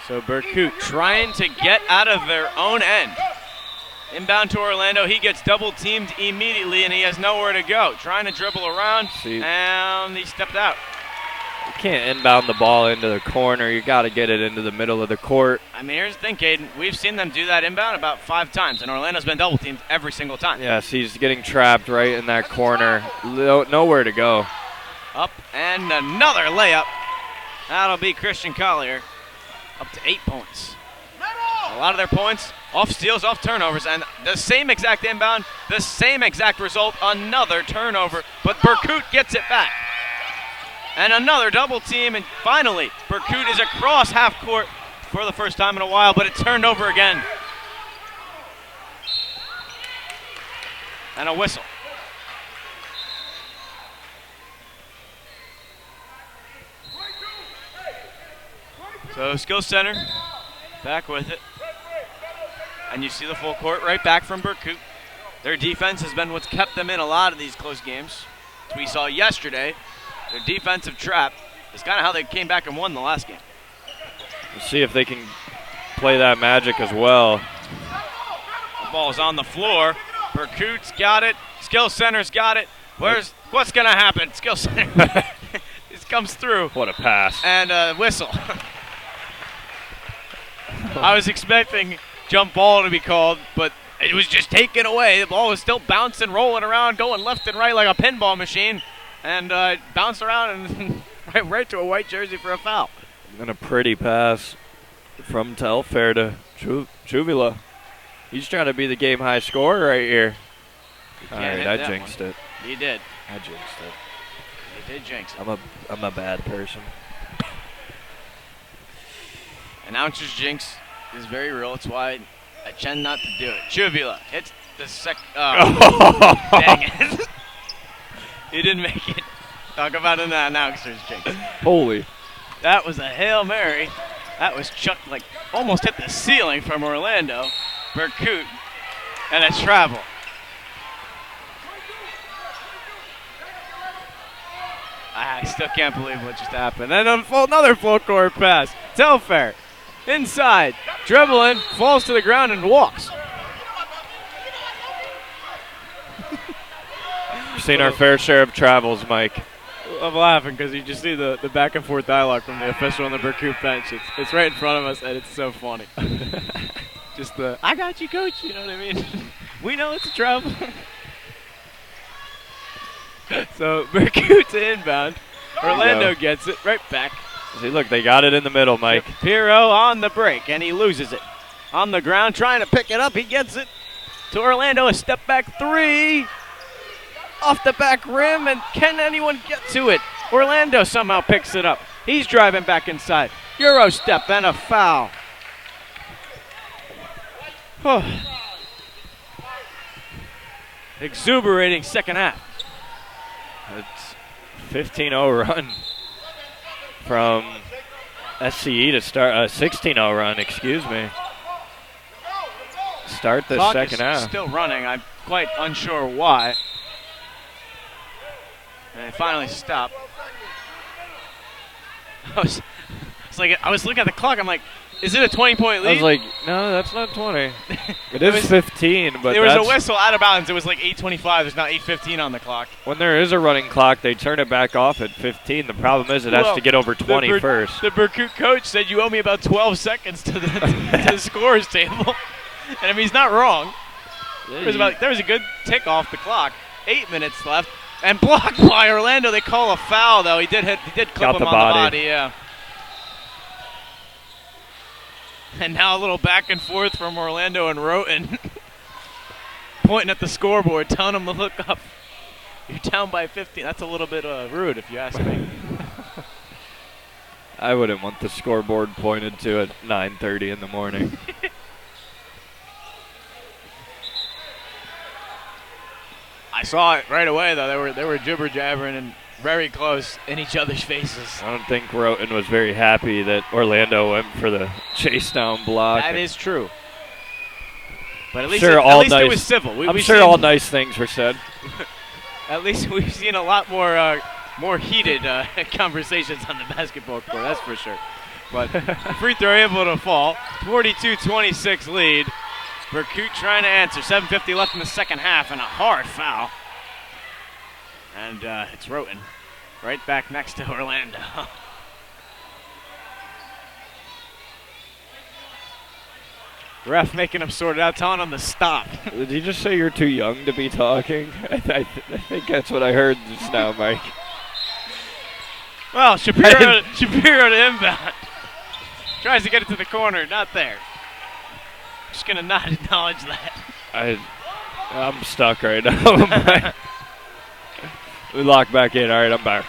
So Berkut trying to get out of their own end. Inbound to Orlando. He gets double teamed immediately, and he has nowhere to go. Trying to dribble around, and he stepped out. You can't inbound the ball into the corner. You got to get it into the middle of the court. I mean, here's the thing, Caden. We've seen them do that inbound about 5 times, and Orlando's been double teamed every single time. Yes, he's getting trapped right in that corner. Nowhere to go. Up and another layup. That'll be Christian Collier. Up to 8 points. A lot of their points off steals, off turnovers, and the same exact inbound, the same exact result, another turnover, but Berkut gets it back. And another double team, and finally, Berkut is across half court for the first time in a while, but it turned over again. And a whistle. So Skill Center back with it. And you see the full court right back from Berkut. Their defense has been what's kept them in a lot of these close games. As we saw yesterday, their defensive trap is kind of how they came back and won the last game. We'll see if they can play that magic as well. The ball's on the floor. Berkut's got it. Skill Center's got it. What's going to happen? Skill Center this comes through. What a pass. And a whistle. I was expecting jump ball to be called, but it was just taken away. The ball was still bouncing, rolling around, going left and right like a pinball machine, and bounced around and right to a white jersey for a foul. And a pretty pass from Telfair to Juvila. He's trying to be the game high scorer right here. All right, I jinxed it. You did. I jinxed it. You did jinx it. I'm a bad person. Announcer's jinx is very real. It's why I tend not to do it. Juvila hits the second. Dang it. He didn't make it. Talk about an announcer's jinx. Holy. That was a Hail Mary. That was chucked like almost hit the ceiling from Orlando. Berkut and a travel. I still can't believe what just happened. And another full court pass. Telfair inside, dribbling, falls to the ground and walks. We've seen our fair share of travels, Mike. I'm laughing because you just see the back and forth dialogue from the official on the Berkut bench. It's right in front of us, and it's so funny. Just the, I got you, coach, you know what I mean? We know it's a travel. So Berkut's inbound. Orlando gets it right back. See, look, they got it in the middle, Mike. Shapiro on the break, and he loses it. On the ground, trying to pick it up. He gets it to Orlando. A step back three. Off the back rim, and can anyone get to it? Orlando somehow picks it up. He's driving back inside. Euro step and a foul. Exuberating second half. It's 15-0 run from SCE to start a 16-0 run, excuse me. Start the Clock second is half. Still running. I'm quite unsure why. And it finally stopped. I was looking at the clock. I'm like, is it a 20-point lead? I was like, no, that's not 20. It is 15, but there was a whistle out of bounds. It was like 8:25. There's now 8:15 on the clock. When there is a running clock, they turn it back off at 15. The problem is it has to get over 20 first. The Berkut coach said you owe me about 12 seconds to the scorer's table. And I mean, he's not wrong. There was a good tick off the clock. 8 minutes left. And blocked by Orlando. They call a foul, though. He did clip him on the body, yeah. And now a little back and forth from Orlando and Roten. Pointing at the scoreboard, telling him to look up. You're down by 15. That's a little bit rude, if you ask me. I wouldn't want the scoreboard pointed to at 9:30 in the morning. I saw it right away, though. They were jibber-jabbering and very close in each other's faces. I don't think Roten was very happy that Orlando went for the chase down block. That is true. But at least, sure it was civil. I'm sure all nice things were said. At least we've seen a lot more heated conversations on the basketball court, that's for sure. But free throw able to fall. 42-26 lead. Berkut trying to answer. 7:50 left in the second half and a hard foul. And it's Roten right back next to Orlando. Ref making him sort it out, telling him to stop. Did you just say you're too young to be talking? I think that's what I heard just now, Mike. Well, Shapiro to inbound. Tries to get it to the corner, not there. Just gonna not acknowledge that. I'm stuck right now. We lock back in. All right, I'm back.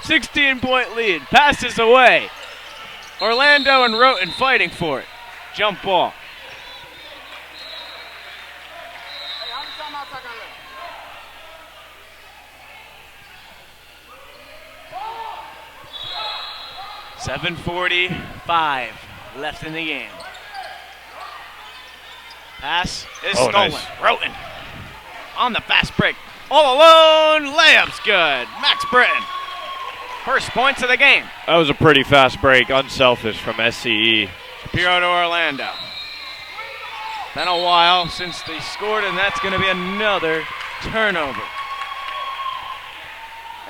16-point lead. Passes away. Orlando and Roten fighting for it. Jump ball. .7:45 left in the game. Pass is stolen. Nice. Roten on the fast break. All alone. Layup's good. Max Britton. First points of the game. That was a pretty fast break. Unselfish from SCE. Shapiro to Orlando. Been a while since they scored, and that's going to be another turnover.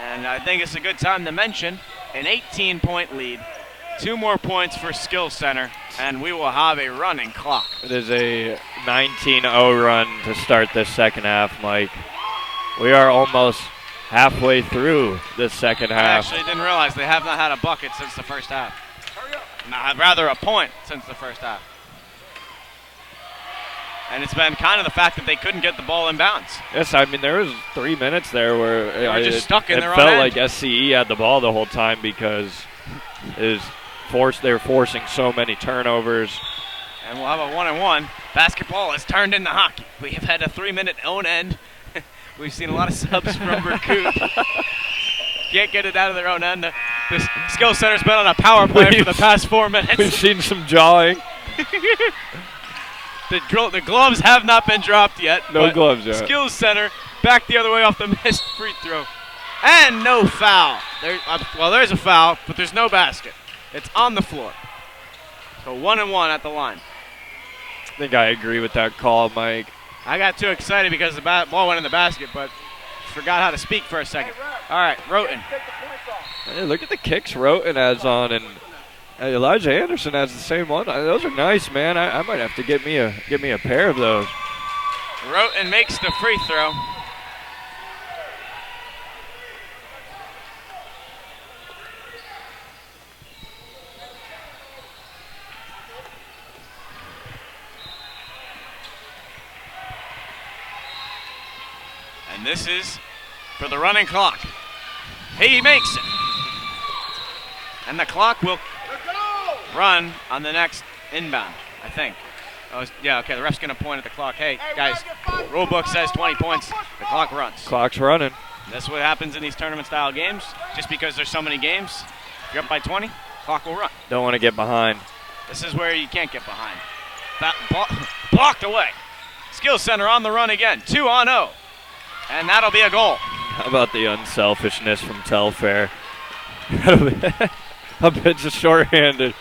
And I think it's a good time to mention an 18-point lead. 2 more points for Skill Center, and we will have a running clock. It is a 19-0 run to start this second half, Mike. We are almost halfway through the second half. I actually didn't realize they have not had a bucket since the first half. Nah, rather a point since the first half. And it's been kind of the fact that they couldn't get the ball in bounds. Yes, I mean, there was 3 minutes there where they were just stuck in their own end. It felt end. like SCE had the ball the whole time because they were forcing so many turnovers. And we'll have a 1-and-1. Basketball has turned into hockey. We have had a 3-minute own end. We've seen a lot of subs from Berkut. Can't get it out of their own end. The Skill Center's been on a power play for the past 4 minutes. We've seen some jawing. The gloves have not been dropped yet. No gloves yet. Skills Center back the other way off the missed free throw. And no foul. There's a foul, but there's no basket. It's on the floor. So 1-and-1 at the line. I think I agree with that call, Mike. I got too excited because the ball went in the basket, but forgot how to speak for a second. All right, Roten. Hey, look at the kicks Roten has on, and Elijah Anderson has the same one. Those are nice, man. I might have to get me a pair of those. Roten makes the free throw. And this is for the running clock. He makes it. And the clock will run on the next inbound, I think. Yeah, okay, the ref's going to point at the clock. Hey, guys, rule book says 20 points. The clock runs. Clock's running. That's what happens in these tournament-style games. Just because there's so many games, if you're up by 20, clock will run. Don't want to get behind. This is where you can't get behind. Blocked away. Skill Center on the run again. 2-on-0. And that'll be a goal. How about the unselfishness from Telfair? A bit just shorthanded.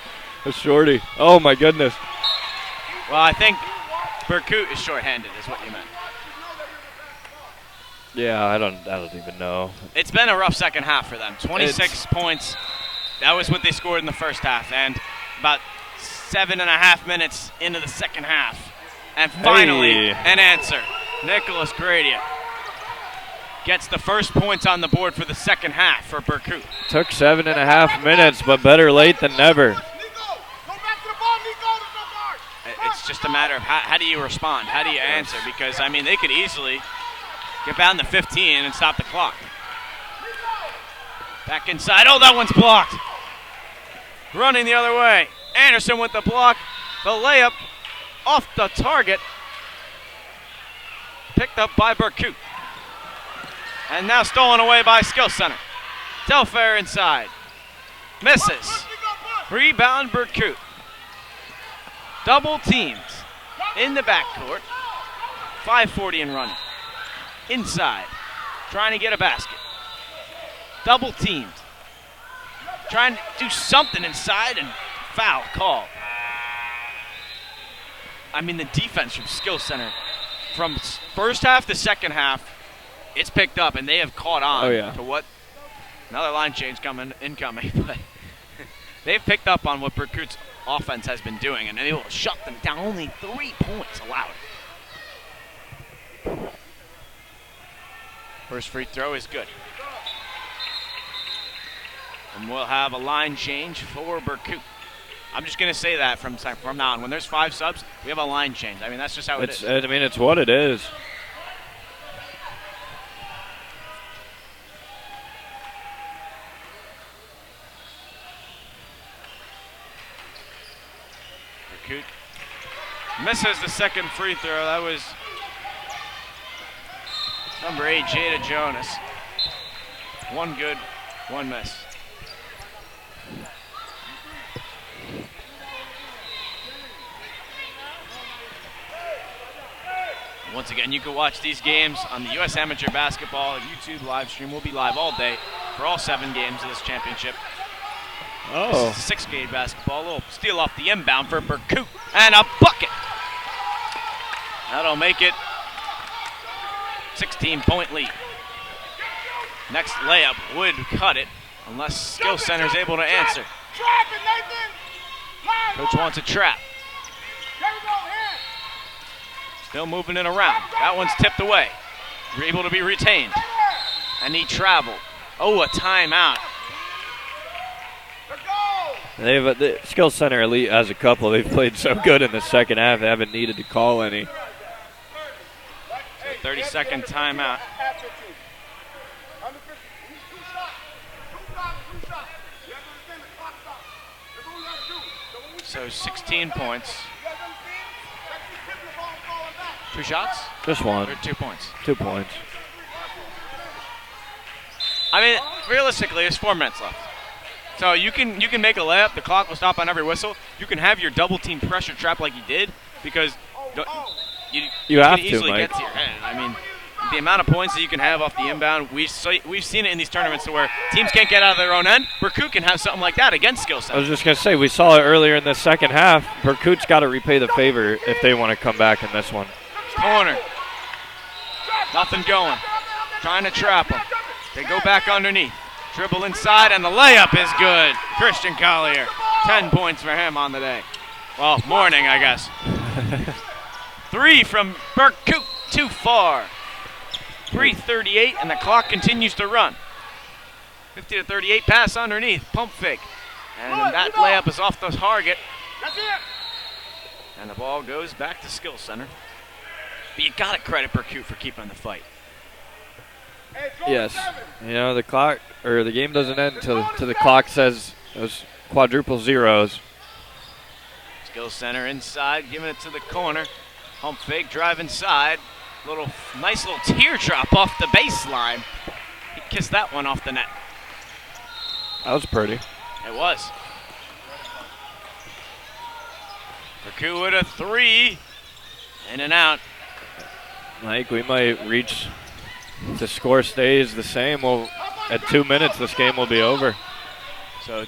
A shorty. Oh, my goodness. Well, I think Berkut is shorthanded is what you meant. Yeah, I don't even know. It's been a rough second half for them. 26 points. That was what they scored in the first half. And about 7.5 minutes into the second half. And finally, an answer. Nicholas Gradia gets the first points on the board for the second half for Berkut. Took 7.5 minutes, but better late than never. It's just a matter of how do you respond? How do you answer? Because, I mean, they could easily get down to 15 and stop the clock. Back inside. Oh, that one's blocked. Running the other way. Anderson with the block. The layup off the target. Picked up by Berkut. And now stolen away by Skill Center. Telfair inside. Misses. Rebound Berkut. Double teams in the backcourt. 5:40 and running. Inside. trying to get a basket. Double teamed. Trying to do something inside and foul call. I mean, the defense from Skill Center, from first half to second half, it's picked up, and they have caught on to what another line change incoming. But they've picked up on what Berkut's offense has been doing, and they will shut them down. Only 3 points allowed. First free throw is good. And we'll have a line change for Berkut. I'm just going to say that from now on. When there's 5 subs, we have a line change. I mean, that's just how it is. I mean, it's what it is. Berkut misses the second free throw. That was number 8, Jada Jonas. 1 good, 1 miss. Once again, you can watch these games on the U.S. Amateur Basketball YouTube live stream. We'll be live all day for all 7 games of this championship. Oh. This is 6th grade basketball. A little steal off the inbound for Berkut. And a bucket. That'll make it 16-point lead. Next layup would cut it unless Skill Center is able to answer. Coach wants a trap. Still moving it around. That one's tipped away. We're able to be retained. And he traveled. Oh, a timeout. The Skill Center Elite has a couple. They've played so good in the second half. They haven't needed to call any. 30-second timeout. So 16 points. 2 shots? Just 1. Or 2 points? 2 points. I mean, realistically, there's 4 minutes left. So you can make a layup. The clock will stop on every whistle. You can have your double team pressure trap like you did because you have can easily to, Mike. get to your hand. I mean, the amount of points that you can have off the inbound, we've seen it in these tournaments to where teams can't get out of their own end. Berkut can have something like that against Skill Center. I was just going to say, we saw it earlier in the second half. Berkut's got to repay the favor if they want to come back in this one. Corner. Nothing going. Trying to trap him. They go back underneath. Dribble inside, and the layup is good. Christian Collier. 10 points for him on the day. Well, morning, I guess. 3 from Berkut. Too far. 3:38, and the clock continues to run. 50-38 pass underneath. Pump fake. And that layup is off the target. And the ball goes back to Skill Center. But you got to credit Berkut for keeping the fight. Yes. You know, the game doesn't end until the clock says those quadruple zeros. Skill Center inside, giving it to the corner. Pump fake, drive inside. Nice little teardrop off the baseline. He kissed that one off the net. That was pretty. It was. Berkut with a 3. In and out. Mike, we might reach, if the score stays the same, at 2 minutes this game will be over. So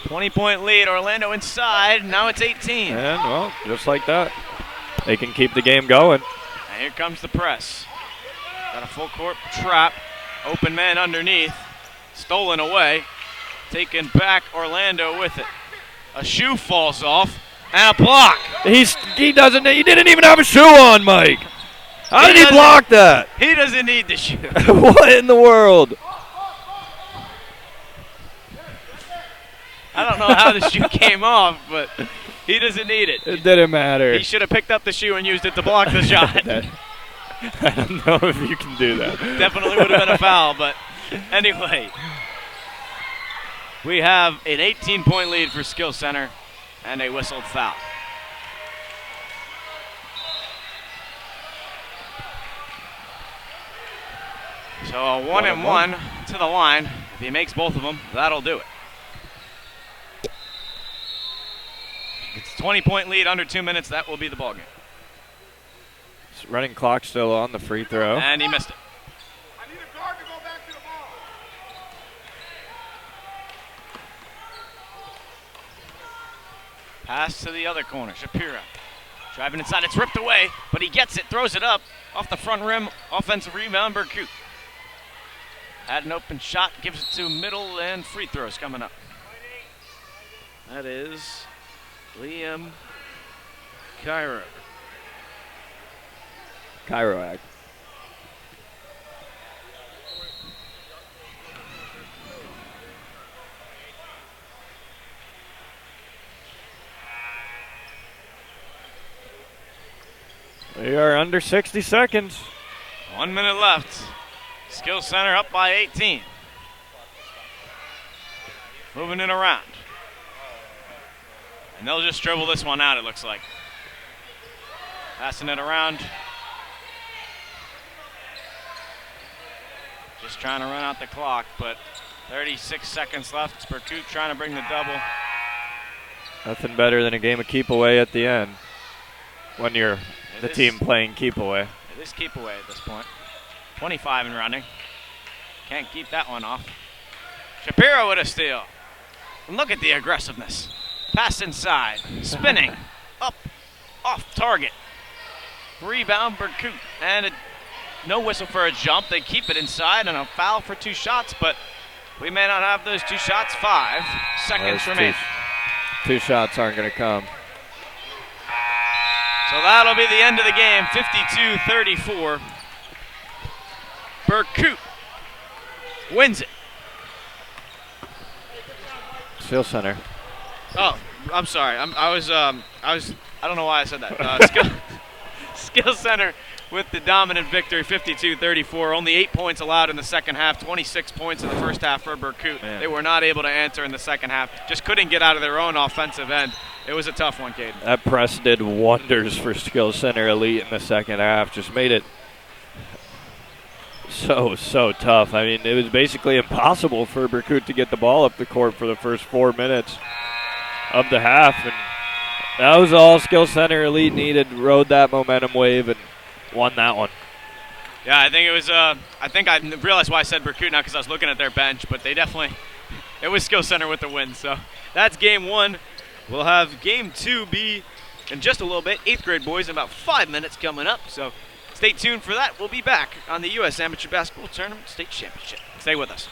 20-point lead, Orlando inside, now it's 18. And, well, just like that, they can keep the game going. And here comes the press. Got a full court trap, open man underneath, stolen away, taken back Orlando with it. A shoe falls off, and a block. He didn't even have a shoe on, Mike. How did he block that? He doesn't need the shoe. What in the world? I don't know how the shoe came off, but he doesn't need it. It didn't matter. He should have picked up the shoe and used it to block the shot. I don't know if you can do that. Definitely would have been a foul, but anyway. We have an 18-point lead for Skill Center and a whistled foul. So a 1-and-1 to the line. If he makes both of them, that'll do it. It's a 20-point lead under 2 minutes. That will be the ballgame. Running clock still on the free throw. And he missed it. Pass to the other corner, Shapiro. Driving inside, it's ripped away, but he gets it, throws it up, off the front rim, offensive rebound, Berkut. Had an open shot, gives it to middle, and free throws coming up. That is Liam Cairo. Cairoag. We are under 60 seconds. 1 minute left. Skill Center up by 18. Moving it around. And they'll just dribble this one out, it looks like. Passing it around. Just trying to run out the clock, but 36 seconds left. It's Berkut trying to bring the double. Nothing better than a game of keep away at the end when you're the team playing keep away. It is keep away at this point. 25 and running. Can't keep that one off. Shapiro with a steal. And look at the aggressiveness. Pass inside. Spinning. Up. Off target. Rebound Berkut. And no whistle for a jump. They keep it inside and a foul for 2 shots, but we may not have those 2 shots. 5 seconds remaining. 2 shots aren't going to come. So that'll be the end of the game, 52-34. Berkut wins it. Skill Center. Oh, I'm sorry. I don't know why I said that. Skill Center with the dominant victory, 52-34. Only 8 points allowed in the second half, 26 points in the first half for Berkut. Man. They were not able to answer in the second half. Just couldn't get out of their own offensive end. It was a tough one, Caden. That press did wonders for Skill Center Elite in the second half. Just made it so tough. I mean, it was basically impossible for Berkut to get the ball up the court for the first 4 minutes of the half. And that was all Skill Center Elite needed. Rode that momentum wave and won that one. Yeah, I think it was. I think I realized why I said Berkut now because I was looking at their bench, but they definitely. It was Skill Center with the win. So that's game 1. We'll have game 2 be in just a little bit. 8th grade boys in about 5 minutes coming up. So stay tuned for that. We'll be back on the U.S. Amateur Basketball Tournament State Championship. Stay with us.